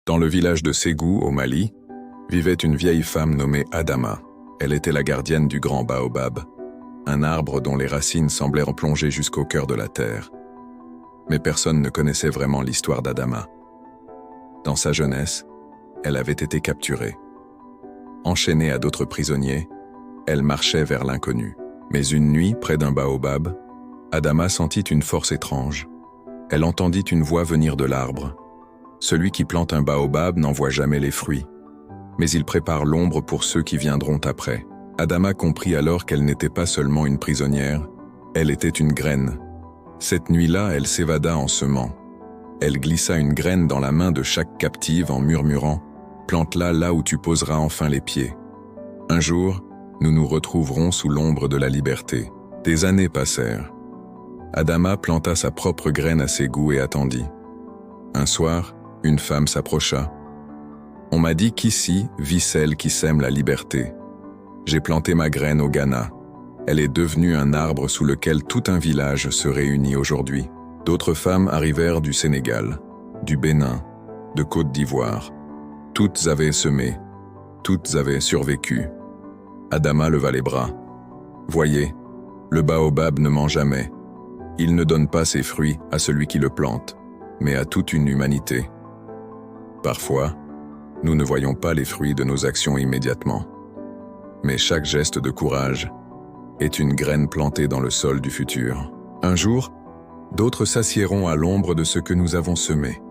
Dans le village de Ségou, au Mali, vivait une vieille femme nommée Adama. Elle était la gardienne du grand baobab, un arbre dont les racines semblaient replonger jusqu'au cœur de la terre. Mais personne ne connaissait vraiment l'histoire d'Adama. Dans sa jeunesse, elle avait été capturée. Enchaînée à d'autres prisonniers, elle marchait vers l'inconnu. Mais une nuit, près d'un baobab, Adama sentit une force étrange. Elle entendit une voix venir de l'arbre. Celui qui plante un baobab n'en voit jamais les fruits, mais il prépare l'ombre pour ceux qui viendront après. Adama comprit alors qu'elle n'était pas seulement une prisonnière, elle était une graine. Cette nuit-là, elle s'évada en semant. Elle glissa une graine dans la main de chaque captive en murmurant « Plante-la là où tu poseras enfin les pieds. Un jour, nous nous retrouverons sous l'ombre de la liberté. » Des années passèrent. Adama planta sa propre graine à Ségou et attendit. Un soir, une femme s'approcha. « On m'a dit qu'ici vit celle qui sème la liberté. J'ai planté ma graine au Ghana. Elle est devenue un arbre sous lequel tout un village se réunit aujourd'hui. » D'autres femmes arrivèrent du Sénégal, du Bénin, de Côte d'Ivoire. Toutes avaient semé, toutes avaient survécu. Adama leva les bras. « Voyez, le baobab ne ment jamais. Il ne donne pas ses fruits à celui qui le plante, mais à toute une humanité. Parfois, nous ne voyons pas les fruits de nos actions immédiatement. Mais chaque geste de courage est une graine plantée dans le sol du futur. Un jour, d'autres s'assiéront à l'ombre de ce que nous avons semé.